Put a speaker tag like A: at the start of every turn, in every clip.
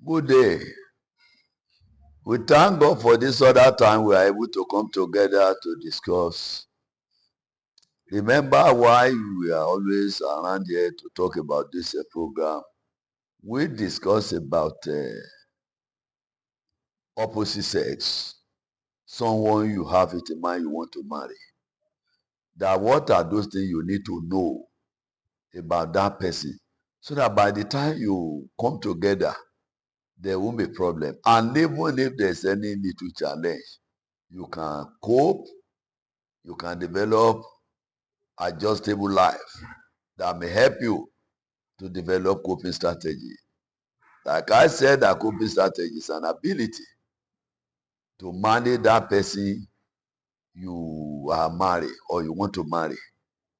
A: Good day. We thank God for this other time we are able to come together to discuss. Remember why we are always around here to talk about this program. We discuss about opposite sex, someone you have it in mind you want to marry. That what are those things you need to know about that person so that by the time you come together, there won't be problem. And even if there's any little challenge, you can cope, you can develop adjustable life that may help you to develop coping strategy. Like I said, that coping strategy is an ability to manage that person you are married or you want to marry.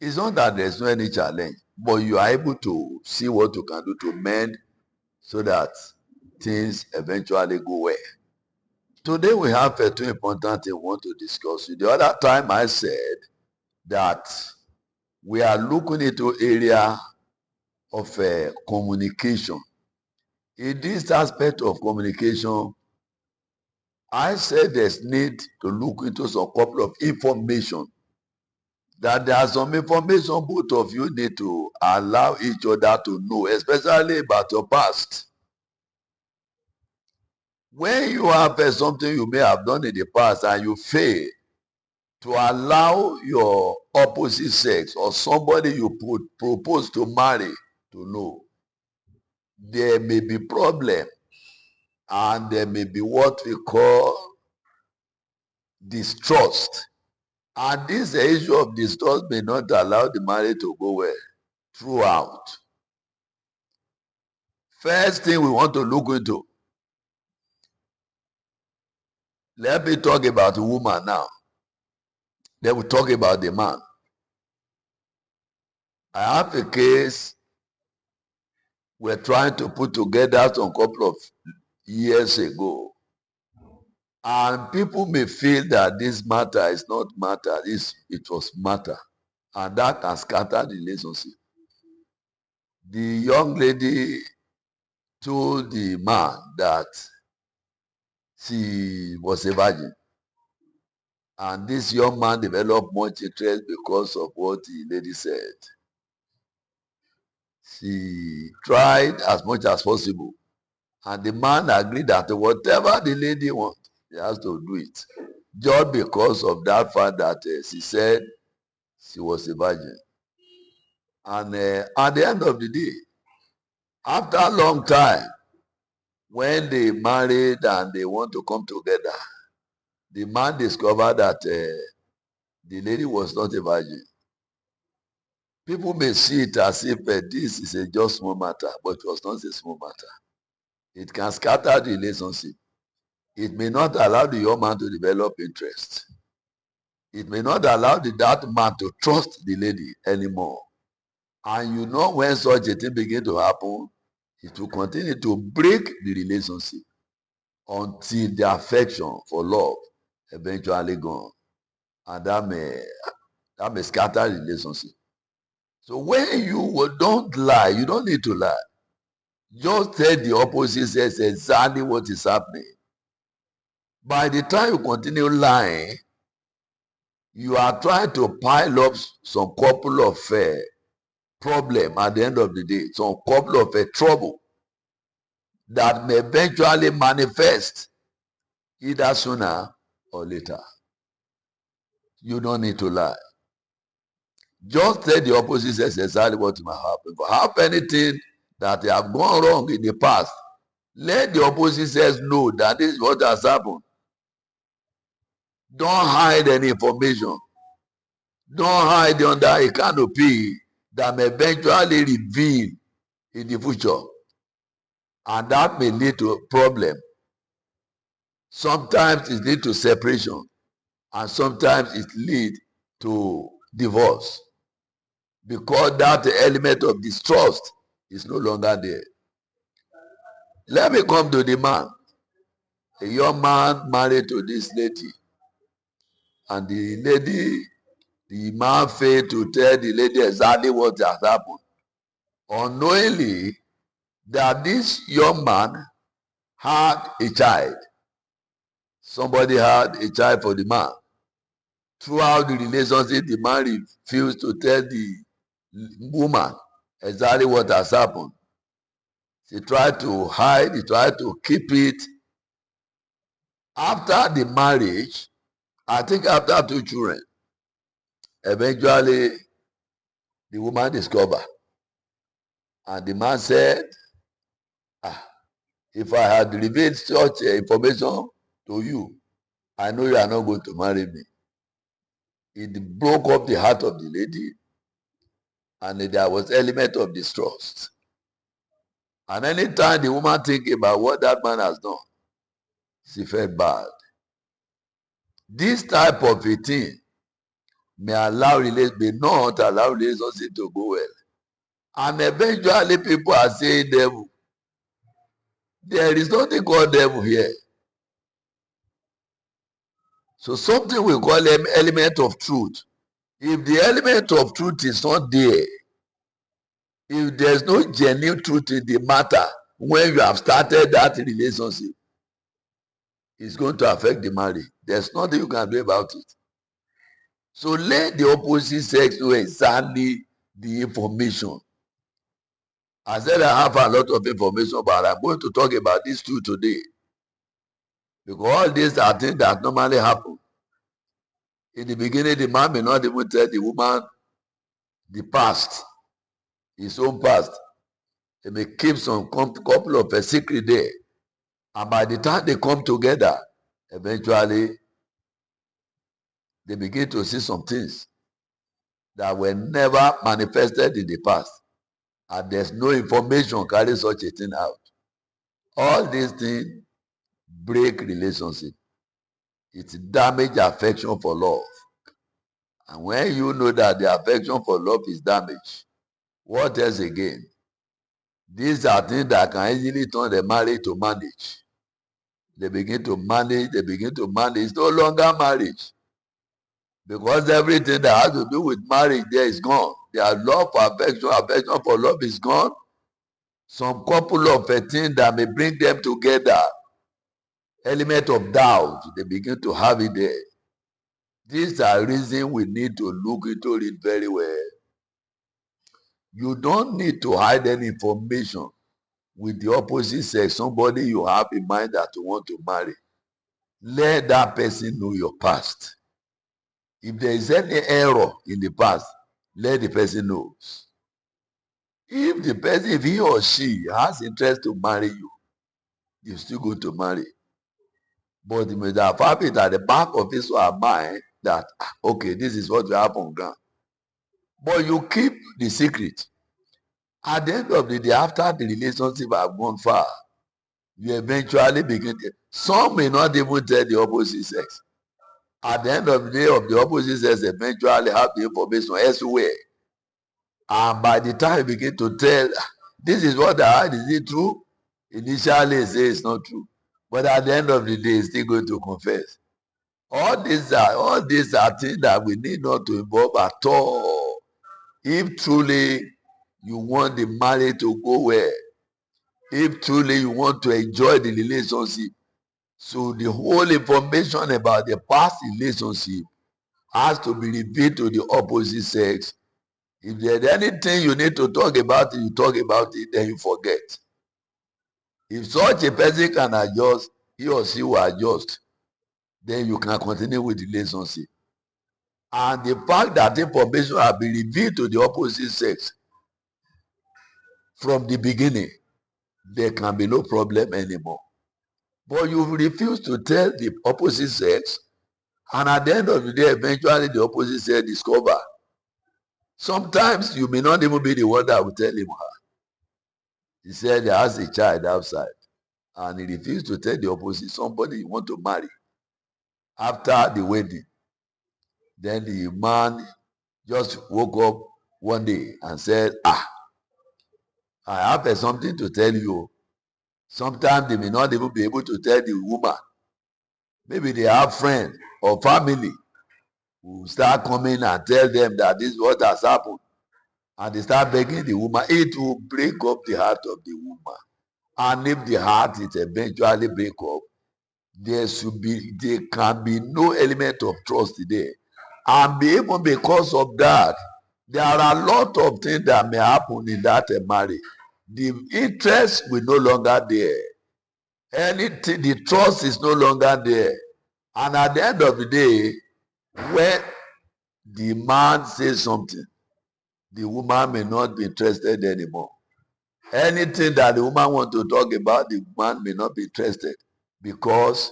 A: It's not that there's no any challenge, but you are able to see what you can do to mend so that things eventually go well. Today we have two important things we want to discuss. The other time I said that we are looking into area of communication. In this aspect of communication, I said there's need to look into some couple of information. That there are some information both of you need to allow each other to know, especially about your past. When you have something you may have done in the past and you fail to allow your opposite sex or somebody you propose to marry to know, there may be problem and there may be what we call distrust. And this issue of distrust may not allow the marriage to go well throughout. First thing we want to look into, let me talk about the woman now. Then we talk about the man. I have a case we're trying to put together some couple of years ago. And people may feel that this matter is not matter, it was matter. And that has scattered the relationship. The young lady told the man that she was a virgin. And this young man developed much interest because of what the lady said. She tried as much as possible. And the man agreed that whatever the lady wants, he has to do it. Just because of that fact that she said she was a virgin. And at the end of the day, after a long time, when they married and they want to come together, the man discovered that the lady was not a virgin. People may see it as if this is a just small matter, but it was not a small matter. It can scatter the relationship. It may not allow the young man to develop interest. It may not allow that man to trust the lady anymore. And you know when such a thing begins to happen, it will continue to break the relationship until the affection for love eventually gone. And that may scatter the relationship. So when you don't lie, you don't need to lie. Just tell the opposite sex exactly what is happening. By the time you continue lying, you are trying to pile up some couple of problem at the end of the day, some couple of trouble that may eventually manifest either sooner or later. You don't need to lie. Just tell the opposite sex exactly what might happen. If you have anything that they have gone wrong in the past, let the opposite sex know that this is what has happened. Don't hide any information. Don't hide under a canopy that may eventually reveal in the future. And that may lead to a problem. Sometimes it leads to separation. And sometimes it leads to divorce. Because that element of distrust is no longer there. Let me come to the man. A young man married to this lady. And the man failed to tell the lady exactly what has happened. Unknowingly, that this young man had a child. Somebody had a child for the man. Throughout the relationship, the man refused to tell the woman exactly what has happened. She tried to hide, he tried to keep it. After the marriage, I think after 2 children, eventually the woman discovered. And the man said, ah, if I had revealed such information to you, I know you are not going to marry me. It broke up the heart of the lady, and there was element of distrust. And anytime the woman think about what that man has done, she felt bad. This type of a thing may not allow relationship to go well. And eventually people are saying devil. There is nothing called devil here. So something we call element of truth. If the element of truth is not there, if there's no genuine truth in the matter, when you have started that relationship, it's going to affect the marriage. There's nothing you can do about it. So let the opposite sex know exactly the information. I said I have a lot of information, but I'm going to talk about these two today. Because all these are things that normally happen. In the beginning, the man may not even tell the woman the past, his own past. He may keep some couple of a secret there. And by the time they come together, eventually they begin to see some things that were never manifested in the past. And there's no information carrying such a thing out. All these things break relationship. It damage affection for love. And when you know that the affection for love is damaged, what else again? These are things that can easily turn the marriage to manage. They begin to manage. It's no longer marriage. Because everything that has to do with marriage there is gone. Their love for affection for love is gone. Some couple of things that may bring them together, element of doubt, they begin to have it there. These are reasons we need to look into it very well. You don't need to hide any information with the opposite sex, somebody you have in mind that you want to marry. Let that person know your past. If there is any error in the past, let the person know. If he or she has interest to marry you, you're still going to marry. But you may have it at the back of his or her mind that, okay, this is what will happen on ground. But you keep the secret. At the end of the day, after the relationship have gone far, you eventually begin to, some may not even tell the opposite sex. At the end of the day, of the opposite sex eventually have the information elsewhere. And by the time you begin to tell, this is what I heard, is it true? Initially, say it's not true. But at the end of the day, it's still going to confess. All these are things that we need not to involve at all. If truly you want the marriage to go well, if truly you want to enjoy the relationship, so the whole information about the past relationship has to be revealed to the opposite sex. If there's anything you need to talk about it, you talk about it, then you forget. If such a person can adjust, he or she will adjust, then you can continue with the relationship. And the fact that information has been revealed to the opposite sex from the beginning, there can be no problem anymore. But you refuse to tell the opposite sex, and at the end of the day, eventually the opposite sex discover. Sometimes you may not even be the one that will tell him or her. He said he has a child outside, and he refused to tell the opposite, somebody you want to marry. After the wedding, then the man just woke up one day and said, I have something to tell you. Sometimes they may not even be able to tell the woman. Maybe they have friends or family who start coming and tell them that this is what has happened. And they start begging the woman. It will break up the heart of the woman. And if the heart is eventually break up, there can be no element of trust there. And even because of that, there are a lot of things that may happen in that marriage. The interest will no longer there. Anything, the trust is no longer there. And at the end of the day, when the man says something, the woman may not be interested anymore. Anything that the woman wants to talk about, the man may not be interested because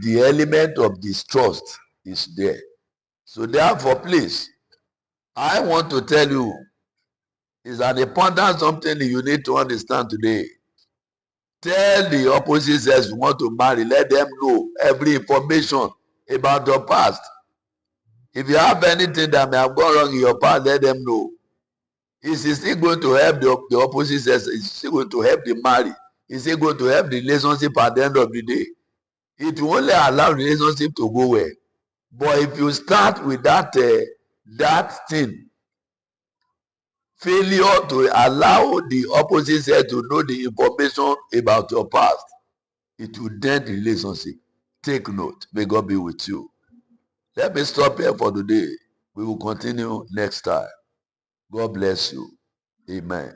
A: the element of distrust is there. So therefore, please, I want to tell you, it's an important something you need to understand today. Tell the opposite sex you want to marry, let them know every information about your past. If you have anything that may have gone wrong in your past, let them know. Is it still going to help the opposite sex? Is it still going to help the marriage? Is it going to help the relationship at the end of the day? It will only allow the relationship to go well. But if you start with that thing, failure to allow the opposite sex to know the information about your past, it will dent the relationship. Take note. May God be with you. Let me stop here for today. We will continue next time. God bless you. Amen.